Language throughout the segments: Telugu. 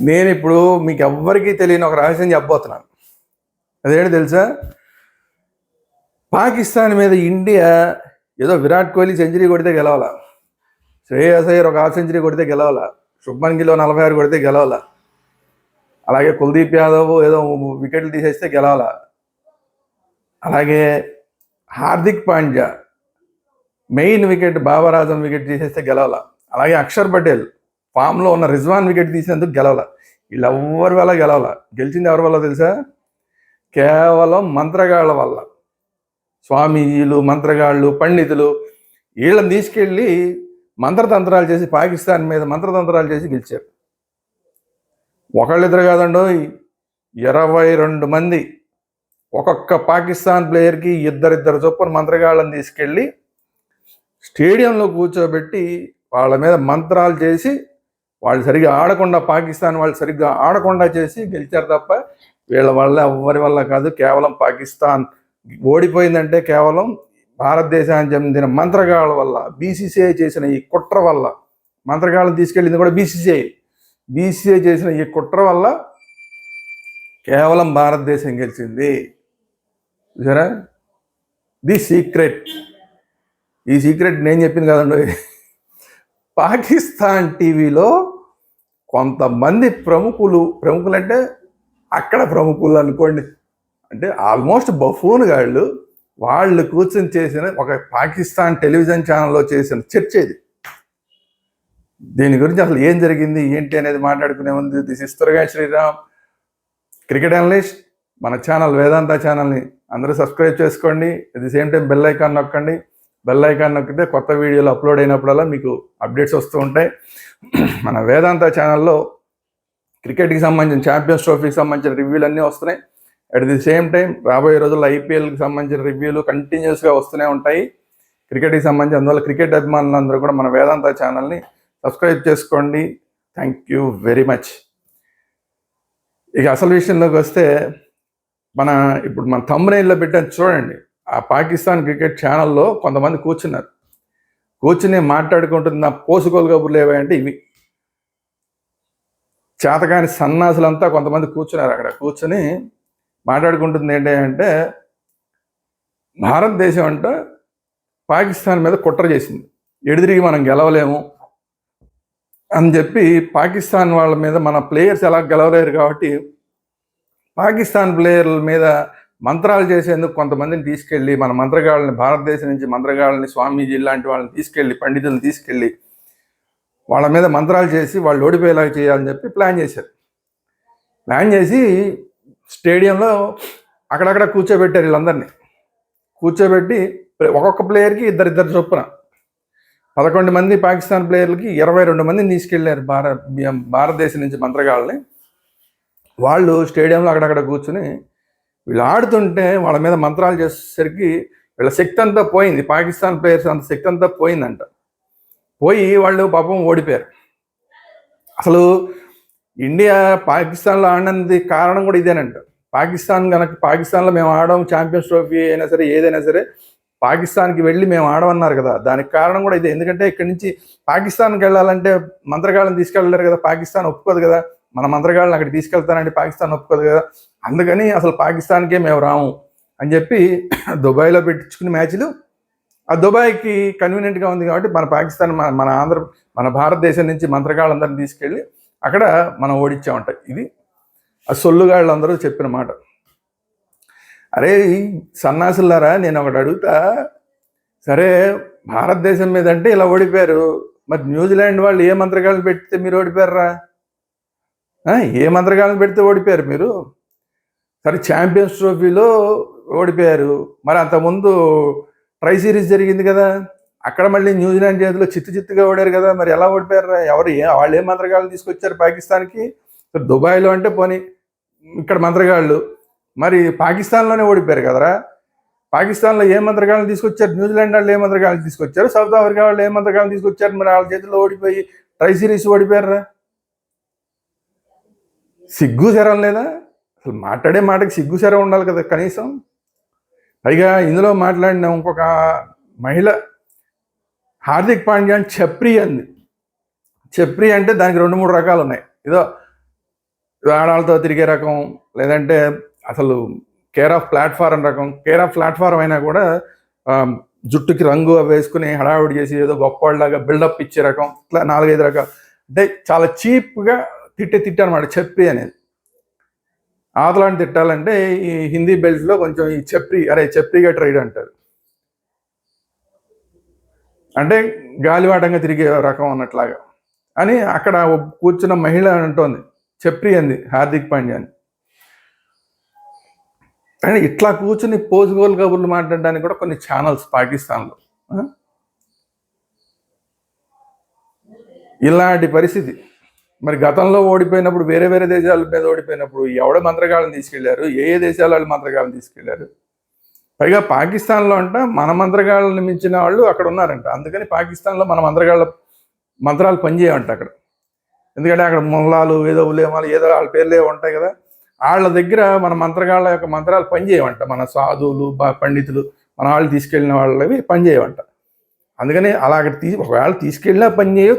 నేను ఇప్పుడు మీకు ఎవ్వరికీ తెలియని ఒక రహస్యం చెప్పబోతున్నాను. అదేంటి తెలుసా? పాకిస్తాన్ మీద ఇండియా ఏదో విరాట్ కోహ్లీ సెంచరీ కొడితే గెలవాల, శ్రేయస్ అయ్యర్ ఒక హాఫ్ సెంచరీ కొడితే గెలవాల, శుభ్మన్ గిల్ 46 కొడితే గెలవాల, అలాగే కుల్దీప్ యాదవ్ ఏదో వికెట్లు తీసేస్తే గెలవాల, అలాగే Hardik Pandya main wicket Babar Azam wicket తీసేస్తే గెలవాల, అలాగే అక్షర్ పటేల్ ఫామ్లో ఉన్న రిజ్వాన్ వికెట్ తీసినందుకు గెలవాల. వీళ్ళెవ్వరి వల్ల గెలవాల. గెలిచింది ఎవరి వల్ల తెలుసా? కేవలం మంత్రగాళ్ళ వల్ల. స్వామీజీలు, మంత్రగాళ్ళు, పండితులు వీళ్ళని తీసుకెళ్ళి మంత్రతంత్రాలు చేసి పాకిస్తాన్ మీద మంత్రతంత్రాలు చేసి గెలిచారు. ఒకళ్ళిద్దరు కాదండో, 22 మంది ఒక్కొక్క పాకిస్తాన్ ప్లేయర్కి ఇద్దరిద్దరు చొప్పున మంత్రగాళ్ళని తీసుకెళ్ళి స్టేడియంలో కూర్చోబెట్టి వాళ్ళ మీద మంత్రాలు చేసి వాళ్ళు సరిగ్గా ఆడకుండా, పాకిస్తాన్ వాళ్ళు సరిగ్గా ఆడకుండా చేసి గెలిచారు తప్ప వీళ్ళ వల్ల ఎవరి వల్ల కాదు. కేవలం పాకిస్తాన్ ఓడిపోయిందంటే కేవలం భారతదేశానికి చెందిన మంత్రగాళ్ళ వల్ల, బీసీసీఐ చేసిన ఈ కుట్ర వల్ల. మంత్రగాళ్ళని తీసుకెళ్ళింది కూడా బీసీసీఐ చేసిన ఈ కుట్ర వల్ల కేవలం భారతదేశం గెలిచింది. చూసారా? The secret. ఈ సీక్రెట్ నేను చెప్పింది కదండి. పాకిస్తాన్ టీవీలో కొంతమంది ప్రముఖులు అంటే అక్కడ ప్రముఖులు అనుకోండి, అంటే ఆల్మోస్ట్ బఫూన్ గాళ్ళు, వాళ్ళు కూర్చొని చేసిన ఒక పాకిస్తాన్ టెలివిజన్ ఛానల్లో చేసిన చర్చ ఇది. దీని గురించి అసలు ఏం జరిగింది ఏంటి అనేది మాట్లాడుకునే ముందు, దిస్ ఇస్ త్వరగా శ్రీరామ్, క్రికెట్ అనలిస్ట్. మన ఛానల్ వేదాంత ఛానల్ని అందరూ సబ్స్క్రైబ్ చేసుకోండి. At the same time bell icon నొక్కండి. బెల్ ఐకాన్ నొక్కితే కొత్త వీడియోలు అప్లోడ్ అయినప్పుడల్లా మీకు అప్డేట్స్ వస్తూ ఉంటాయి. మన వేదాంత ఛానల్లో క్రికెట్కి సంబంధించిన, ఛాంపియన్స్ ట్రోఫీకి సంబంధించిన రివ్యూలు అన్నీ వస్తున్నాయి. అట్ ది సేమ్ టైం రాబోయే రోజుల్లో ఐపీఎల్కి సంబంధించిన రివ్యూలు కంటిన్యూస్గా వస్తూనే ఉంటాయి క్రికెట్కి సంబంధించి. అందువల్ల క్రికెట్ అభిమానులందరూ కూడా మన వేదాంత ఛానల్ని సబ్స్క్రైబ్ చేసుకోండి. Thank you very much. ఇక అసలు విషయంలోకి వస్తే, ఇప్పుడు మన థంబ్నెయిల్లో పెట్టాను చూడండి. ఆ పాకిస్తాన్ క్రికెట్ ఛానల్లో కొంతమంది కూర్చుని మాట్లాడుకుంటున్న పోసుకోలు కబుర్లు ఏవంటే ఇవి. చేతకాని సన్నాసులంతా కొంతమంది కూర్చున్నారు. అక్కడ కూర్చొని మాట్లాడుకుంటుంది ఏంటి అంటే, భారతదేశం అంట పాకిస్తాన్ మీద కుట్ర చేసింది, ఎడిదిరిగి మనం గెలవలేము అని చెప్పి పాకిస్తాన్ వాళ్ళ మీద మన ప్లేయర్స్ ఎలా గెలవలేరు కాబట్టి పాకిస్తాన్ ప్లేయర్ల మీద మంత్రాలు చేసేందుకు కొంతమందిని తీసుకెళ్ళి, మన మంత్రగాళ్ళని, భారతదేశం నుంచి మంత్రగాళ్ళని, స్వామీజీ లాంటి వాళ్ళని తీసుకెళ్ళి, పండితులను తీసుకెళ్ళి వాళ్ళ మీద మంత్రాలు చేసి వాళ్ళు ఓడిపోయేలాగా చేయాలని చెప్పి ప్లాన్ చేసి స్టేడియంలో అక్కడక్కడ కూర్చోబెట్టారు. వీళ్ళందరినీ కూర్చోబెట్టి ఒక్కొక్క ప్లేయర్కి ఇద్దరిద్దరు చొప్పున 11 మంది పాకిస్తాన్ ప్లేయర్లకి 22 మందిని తీసుకెళ్ళారు భారతదేశం నుంచి మంత్రగాళ్ళని. వాళ్ళు స్టేడియంలో అక్కడక్కడ కూర్చుని వీళ్ళు ఆడుతుంటే వాళ్ళ మీద మంత్రాలు చేసేసరికి వీళ్ళ శక్తి అంతా పోయింది. పాకిస్తాన్ ప్లేయర్స్ అంత శక్తి అంతా పోయిందంట. పోయి వాళ్ళు పాపం ఓడిపోయారు. అసలు ఇండియా పాకిస్తాన్లో ఆడినందుకు కారణం కూడా ఇదేనంట. పాకిస్తాన్లో మేము ఆడడం, ఛాంపియన్స్ ట్రోఫీ అయినా సరే ఏదైనా సరే పాకిస్తాన్కి వెళ్ళి మేము ఆడమన్నారు కదా, దానికి కారణం కూడా ఇదే. ఎందుకంటే ఇక్కడి నుంచి పాకిస్తాన్కి వెళ్ళాలంటే మంత్రగాళ్ళని తీసుకెళ్ళలేరు కదా, పాకిస్తాన్ ఒప్పుకోదు కదా. మన మంత్రగాళ్ళని అక్కడికి తీసుకెళ్తానంటే పాకిస్తాన్ ఒప్పుకోదు కదా. అందుకని అసలు పాకిస్తాన్కే మేము రాము అని చెప్పి దుబాయ్లో పెట్టించుకునే మ్యాచ్లు. ఆ దుబాయ్కి కన్వీనియంట్గా ఉంది కాబట్టి మన భారతదేశం నుంచి మంత్రగాళ్ళందరినీ తీసుకెళ్ళి అక్కడ మనం ఓడించామంట. ఇది ఆ సొల్లుగాళ్ళందరూ చెప్పిన మాట. అరే సన్నాసులారా, నేను ఒకటి అడుగుతా. సరే, భారతదేశం మీద అంటే ఇలా ఓడిపోయారు, మరి న్యూజిలాండ్ వాళ్ళు ఏ మంత్రగాళ్ళని పెడితే మీరు ఓడిపోయారా? ఏ మంత్రగాళ్ళని పెడితే ఓడిపోయారు మీరు? సరే, ఛాంపియన్స్ ట్రోఫీలో ఓడిపోయారు, మరి అంతకుముందు ట్రై సిరీస్ జరిగింది కదా, అక్కడ మళ్ళీ న్యూజిలాండ్ చేతిలో చిత్తుగా ఓడారు కదా, మరి ఎలా ఓడిపోయారా? వాళ్ళు ఏ మంత్రగాళ్ళు తీసుకొచ్చారు పాకిస్తాన్కి? దుబాయ్లో అంటే పోనీ, ఇక్కడ మంత్రగాళ్ళు, మరి పాకిస్తాన్లోనే ఓడిపోయారు కదరా. పాకిస్తాన్లో ఏ మంత్రగాళ్ళని తీసుకొచ్చారు? న్యూజిలాండ్ వాళ్ళు ఏ మంత్రగాళ్ళని తీసుకొచ్చారు? సౌత్ ఆఫ్రికా వాళ్ళు ఏ మంత్రగాళ్ళని తీసుకొచ్చారు? మరి వాళ్ళ చేతిలో ఓడిపోయి ట్రై సిరీస్ ఓడిపోయారా? సిగ్గు శరం లేదా? అసలు మాట్లాడే మాటకి సిగ్గు శరం ఉండాలి కదా కనీసం. పైగా ఇందులో మాట్లాడిన ఇంకొక మహిళ హార్దిక్ పాండ్యా అని చెప్రి అంటే దానికి 2-3 రకాలు ఉన్నాయి. ఏదో ఆడాలతో తిరిగే రకం, లేదంటే అసలు కేర్ ఆఫ్ ప్లాట్ఫారం రకం. కేర్ ఆఫ్ ప్లాట్ఫారం అయినా కూడా జుట్టుకి రంగు వేసుకుని హడావుడి చేసి ఏదో గొప్పవాళ్ళలాగా బిల్డప్ ఇచ్చే రకం. ఇట్లా 4-5 రకాలు. అంటే చాలా చీప్గా తిట్టే అనమాట చెప్రి అనేది. ఆతలాంటి తిట్టాలంటే ఈ హిందీ బెల్ట్లో కొంచెం ఈ చెప్రిగా ట్రైడ్ అంటారు. అంటే గాలివాటంగా తిరిగే రకం అన్నట్లాగా అని అక్కడ కూర్చున్న మహిళ అంటోంది, చెప్రి అంది హార్దిక్ పాండ్యాని. కానీ ఇట్లా కూర్చుని పోజుగోలు కబుర్లు మాట్లాడడానికి కూడా కొన్ని ఛానల్స్ పాకిస్తాన్లో. ఇలాంటి పరిస్థితి. మరి గతంలో ఓడిపోయినప్పుడు, వేరే వేరే దేశాల మీద ఓడిపోయినప్పుడు ఎవడ మంత్రగాళ్ళని తీసుకెళ్లారు, ఏ దేశాల వాళ్ళు మంత్రగాళ్ళని తీసుకెళ్లారు. పైగా పాకిస్తాన్లో అంట మన మంత్రగాళ్ళని మించిన వాళ్ళు అక్కడ ఉన్నారంట. అందుకని పాకిస్తాన్లో మన మంత్రాలు పనిచేయమంట అక్కడ. ఎందుకంటే అక్కడ మొల్లాలు ఏదో ఉలేమాలు ఏదో వాళ్ళ పేర్లే ఉంటాయి కదా, వాళ్ళ దగ్గర మన మంత్రగాళ్ళ యొక్క మంత్రాలు పనిచేయమంట. మన సాధువులు పండితులు మన వాళ్ళు తీసుకెళ్ళిన వాళ్ళవి పనిచేయమంట. అందుకని అలాగ ఒకవేళ తీసుకెళ్ళినా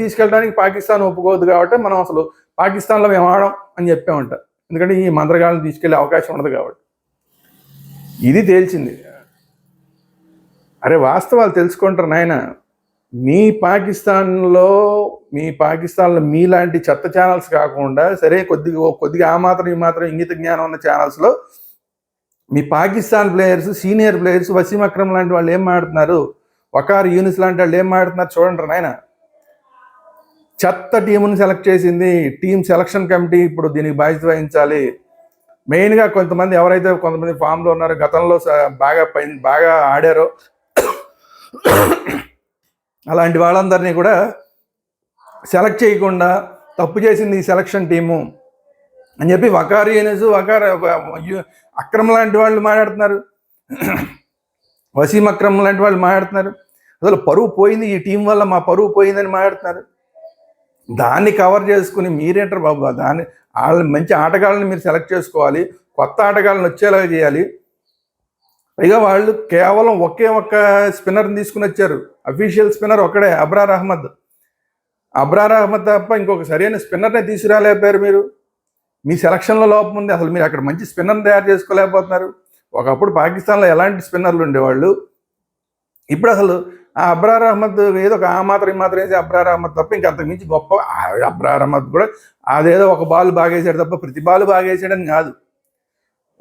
తీసుకెళ్ళడానికి పాకిస్తాన్ ఒప్పుకోవద్దు కాబట్టి మనం అసలు పాకిస్తాన్లో మేము ఆడం అని చెప్పామంట. ఎందుకంటే ఈ మంత్రగాళ్ళని తీసుకెళ్లే అవకాశం ఉండదు కాబట్టి. ఇది తేల్చింది. అరే వాస్తవాలు తెలుసుకుంటారు నాయన. మీ పాకిస్తాన్లో మీలాంటి చెత్త ఛానల్స్ కాకుండా, సరే కొద్దిగా ఆ మాత్రం ఈ మాత్రం ఇంగిత జ్ఞానం ఉన్న ఛానల్స్లో మీ Pakistan players, senior players, Wasim Akram లాంటి వాళ్ళు ఏం మాడుతున్నారు, వకార్ యూనిస్ లాంటి వాళ్ళు ఏం మాడుతున్నారు చూడండి నాయన. చెత్త టీముని సెలెక్ట్ చేసింది టీం సెలక్షన్ కమిటీ. ఇప్పుడు దీనికి బాధ్యత వహించాలి. మెయిన్గా కొంతమంది ఫామ్లో ఉన్నారో, గతంలో బాగా ఆడారో అలాంటి వాళ్ళందరినీ కూడా సెలెక్ట్ చేయకుండా తప్పు చేసింది ఈ సెలక్షన్ టీము అని చెప్పి వకార్ అక్రమ్ లాంటి వాళ్ళు మాట్లాడుతున్నారు, వసీం అక్రమ్ లాంటి వాళ్ళు మాట్లాడుతున్నారు. అసలు పరువు పోయింది, ఈ టీం వల్ల మా పరువు పోయిందని మాట్లాడుతున్నారు. దాన్ని కవర్ చేసుకుని మీరేంటారు బాబు, వాళ్ళని మంచి ఆటగాళ్ళని మీరు సెలెక్ట్ చేసుకోవాలి, కొత్త ఆటగాళ్ళని వచ్చేలాగా చేయాలి. పైగా వాళ్ళు కేవలం ఒకే ఒక్క స్పిన్నర్ని తీసుకుని వచ్చారు. అఫీషియల్ స్పిన్నర్ ఒక్కడే, అబ్రార్ అహ్మద్ తప్ప ఇంకొక సరైన స్పిన్నర్నే తీసుకురాలేకపోయారు. మీరు మీ సెలక్షన్లో లోపం ఉంది. అసలు మీరు అక్కడ మంచి స్పిన్నర్ని తయారు చేసుకోలేకపోతున్నారు. ఒకప్పుడు పాకిస్తాన్లో ఎలాంటి స్పిన్నర్లు ఉండేవాళ్ళు, ఇప్పుడు అసలు ఆ అబ్రార్ అహ్మద్ ఏదో ఒక ఆ మాత్రం వేసి అబ్రార్ అహ్మద్ తప్ప ఇంకా అంతకు మించి గొప్ప. అబ్రార్ అహ్మద్ కూడా అదేదో ఒక బాల్ బాగేసాడు తప్ప ప్రతి బాల్ బాగేసాడని కాదు.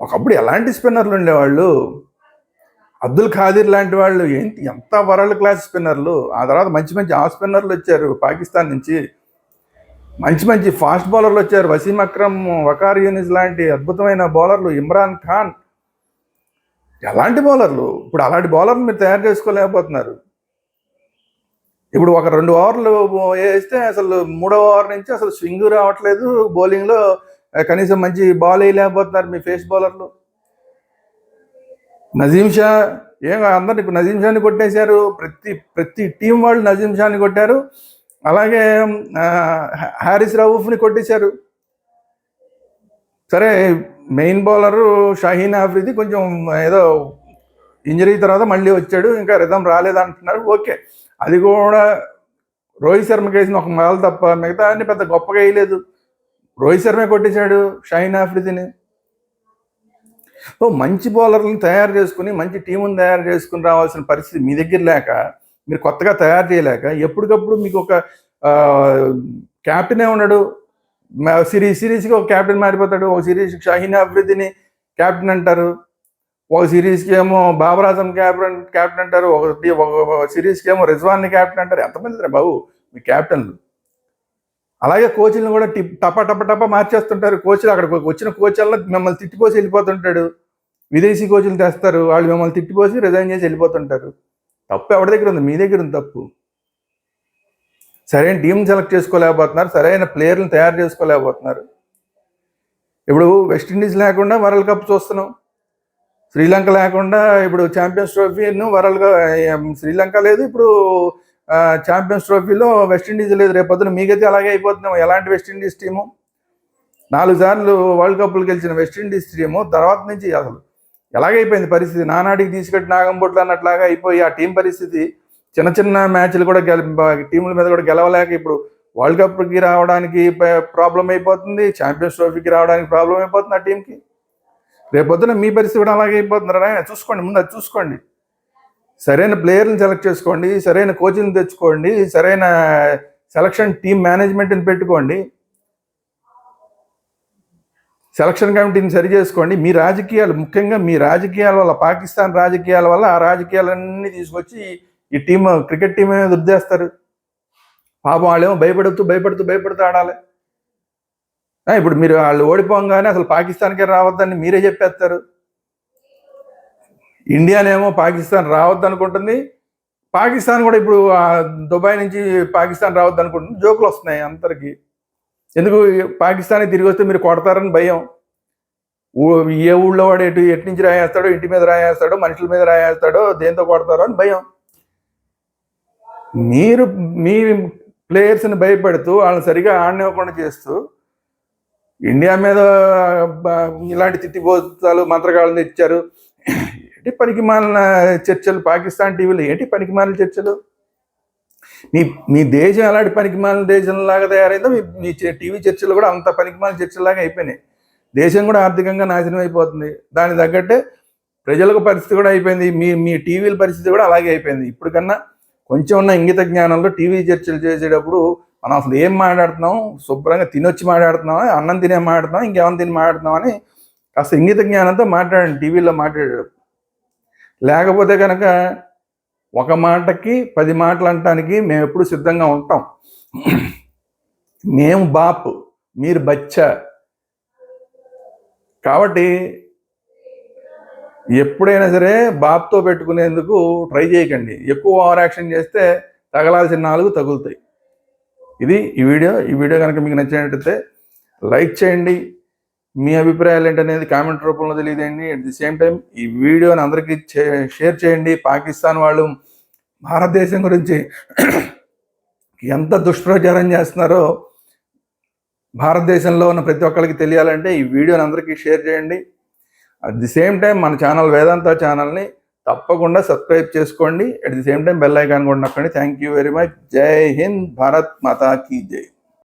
ఒకప్పుడు ఎలాంటి స్పిన్నర్లు ఉండేవాళ్ళు, అబ్దుల్ ఖాదిర్ లాంటి వాళ్ళు ఎంత వరల్డ్ క్లాస్ స్పిన్నర్లు. ఆ తర్వాత మంచి ఆఫ్ స్పిన్నర్లు వచ్చారు పాకిస్తాన్ నుంచి, మంచి ఫాస్ట్ బౌలర్లు వచ్చారు. వసీం అక్రమ్, వకార్ యూనిస్ లాంటి అద్భుతమైన బౌలర్లు, ఇమ్రాన్ ఖాన్, ఎలాంటి బౌలర్లు. ఇప్పుడు అలాంటి బౌలర్లు మీరు తయారు చేసుకోలేకపోతున్నారు. ఇప్పుడు ఒక 2 ఓవర్లు వేస్తే అసలు 3వ ఓవర్ నుంచి అసలు స్వింగ్ రావట్లేదు, బౌలింగ్లో కనీసం మంచి బాల్ వేయలేకపోతున్నారు మీ ఫేస్ బౌలర్లు. నజీం షా అందరు ఇప్పుడు నజీం షాని కొట్టేశారు. ప్రతి టీం వాళ్ళు నజీం షాని కొట్టారు. అలాగే హారిస్ రవూఫ్ని కొట్టేశారు. సరే మెయిన్ బౌలరు షాహీన్ ఆఫ్రిది కొంచెం ఏదో ఇంజరీ తర్వాత మళ్ళీ వచ్చాడు, ఇంకా రిథం రాలేదంటున్నారు. ఓకే, అది కూడా రోహిత్ శర్మకి వేసిన ఒక బాల్ తప్ప మిగతా అన్ని పెద్ద గొప్పగా వేయలేదు. రోహిత్ శర్మే కొట్టేశాడు షాహీన్ ఆఫ్రిదిని. మంచి బౌలర్లను తయారు చేసుకుని మంచి టీముని తయారు చేసుకుని రావాల్సిన పరిస్థితి మీ దగ్గర లేక, మీరు కొత్తగా తయారు చేయలేక, ఎప్పటికప్పుడు మీకు ఒక క్యాప్టెనే ఉన్నాడు. సిరీస్కి ఒక క్యాప్టెన్ మారిపోతాడు. ఒక సిరీస్కి షాహీన్ ఆఫ్రిదిని క్యాప్టెన్ అంటారు, ఒక సిరీస్కి ఏమో బాబర్ ఆజం క్యాప్టెన్ అంటారు, ఒక సిరీస్కి ఏమో రిజ్వాన్ని క్యాప్టెన్ అంటారు. ఎంతమంది బాబు మీ క్యాప్టెన్లు. అలాగే కోచ్లను కూడా టప మార్చేస్తుంటారు. కోచ్లు అక్కడికి వచ్చిన కోచ్ల్లో మిమ్మల్ని తిట్టిపోసి వెళ్ళిపోతుంటాడు. విదేశీ కోచ్లు తెస్తారు, వాళ్ళు మిమ్మల్ని తిట్టిపోసి రిజైన్ చేసి వెళ్ళిపోతుంటారు. తప్పు ఎవరి దగ్గర ఉంది? మీ దగ్గర ఉంది తప్పు. సరైన టీం సెలెక్ట్ చేసుకోలేకపోతున్నారు, సరైన ప్లేయర్లను తయారు చేసుకోలేకపోతున్నారు. ఇప్పుడు వెస్టిండీస్ లేకుండా వరల్డ్ కప్ చూస్తున్నాం, శ్రీలంక లేకుండా ఇప్పుడు ఛాంపియన్స్ ట్రోఫీను శ్రీలంక లేదు, ఇప్పుడు ఛాంపియన్స్ ట్రోఫీలో వెస్టిండీస్ లేదు. రేపొద్దున మీకైతే అలాగే అయిపోతున్నాం. ఎలాంటి వెస్టిండీస్ టీము? 4 సార్లు వరల్డ్ కప్లు గెలిచిన వెస్టిండీస్ టీము తర్వాత నుంచి అసలు ఎలాగైపోయింది పరిస్థితి? నానాడికి తీసుకెట్టి నాగంబొట్లు అన్నట్లాగా అయిపోయి ఆ టీం పరిస్థితి. చిన్న మ్యాచ్లు కూడా టీముల మీద కూడా గెలవలేక ఇప్పుడు వరల్డ్ కప్కి రావడానికి ప్రాబ్లం అయిపోతుంది, ఛాంపియన్స్ ట్రోఫీకి రావడానికి ప్రాబ్లం అయిపోతుంది ఆ టీంకి. రేపొద్దున మీ పరిస్థితి కూడా అలాగే అయిపోతున్నారా? చూసుకోండి, ముందు అది చూసుకోండి. సరైన ప్లేయర్ని సెలెక్ట్ చేసుకోండి, సరైన కోచింగ్ తెచ్చుకోండి, సరైన సెలక్షన్ టీమ్ మేనేజ్మెంట్ని పెట్టుకోండి, సెలక్షన్ కమిటీని సరి చేసుకోండి. మీ రాజకీయాలు, ముఖ్యంగా మీ రాజకీయాల వల్ల, పాకిస్తాన్ రాజకీయాల వల్ల ఆ రాజకీయాలన్నీ తీసుకొచ్చి ఈ టీం, క్రికెట్ టీం మీద రుద్దేస్తారు. పాపం వాళ్ళేమో భయపడుతూ ఆడాలి. ఇప్పుడు మీరు వాళ్ళు ఓడిపోగానే అసలు పాకిస్తాన్కే రావద్దని మీరే చెప్పేస్తారు. ఇండియానేమో పాకిస్తాన్ రావద్దు అనుకుంటుంది, పాకిస్తాన్ కూడా ఇప్పుడు దుబాయ్ నుంచి పాకిస్తాన్ రావద్దు అనుకుంటుంది. జోకులు వస్తున్నాయి అందరికి. ఎందుకు? పాకిస్తాన్కి తిరిగి వస్తే మీరు కొడతారని భయం. ఏ ఊళ్ళో వాడు ఎటు నుంచి రాయేస్తాడో, ఇంటి మీద రాయేస్తాడో, మనుషుల మీద రాయేస్తాడో, దేంతో కొడతారో అని భయం. మీరు మీ ప్లేయర్స్ని భయపెడుతూ వాళ్ళని సరిగా ఆడనివ్వకుండా చేస్తూ ఇండియా మీద ఇలాంటి తిట్టిపోతాలు, మంత్రగాళ్ళని తెచ్చారు. ఏంటి పనికిమాలిన చర్చలు పాకిస్తాన్ టీవీలో? ఏంటి పనికిమాలిన చర్చలు? మీ దేశం అలాంటి పనికిమాలిన దేశంలాగా తయారైందో మీ టీవీ చర్చలు కూడా అంత పనికిమాలిన చర్చలాగా అయిపోయినాయి. దేశం కూడా ఆర్థికంగా నాశనం అయిపోతుంది. దానికి తగ్గట్టే ప్రజలకు పరిస్థితి కూడా అయిపోయింది. మీ టీవీల పరిస్థితి కూడా అలాగే అయిపోయింది. ఇప్పటికన్నా కొంచెం ఉన్న ఇంగిత జ్ఞానంలో టీవీ చర్చలు చేసేటప్పుడు మనం అసలు ఏం మాట్లాడుతున్నాం, శుభ్రంగా తినొచ్చి మాట్లాడుతున్నామా, అన్నం తినే మాట్లాడుతున్నాం, ఇంకేమైనా తిని మాట్లాడుతున్నాం అని కాస్త ఇంగిత జ్ఞానంతో మాట్లాడండి టీవీలో మాట్లాడేటప్పుడు. లేకపోతే కనుక ఒక మాటకి 10 మాటలు అనటానికి మేము ఎప్పుడు సిద్ధంగా ఉంటాం. మేము బాప్, మీరు బచ్చా. కాబట్టి ఎప్పుడైనా సరే బాప్తో పెట్టుకునేందుకు ట్రై చేయకండి. ఎక్కువ ఓవర్ యాక్షన్ చేస్తే తగలాల్సిన 4 తగులుతాయి. ఇది ఈ వీడియో కనుక మీకు నచ్చినట్టయితే లైక్ చేయండి. మీ అభిప్రాయాలు ఏంటనేది కామెంట్ రూపంలో తెలియజేయండి. అట్ ది సేమ్ టైం ఈ వీడియోని అందరికీ షేర్ చేయండి. పాకిస్తాన్ వాళ్ళు భారతదేశం గురించి ఎంత దుష్ప్రచారం చేస్తున్నారో భారతదేశంలో ఉన్న ప్రతి ఒక్కరికి తెలియాలంటే ఈ వీడియోని అందరికీ షేర్ చేయండి. అట్ ది సేమ్ టైం మన ఛానల్ వేదాంత ఛానల్ని తప్పకుండా సబ్స్క్రైబ్ చేసుకోండి. At the same time bell icon కూడా నొక్కండి. Thank you very much. జై హింద్, భారత్ మాతా కీ జై.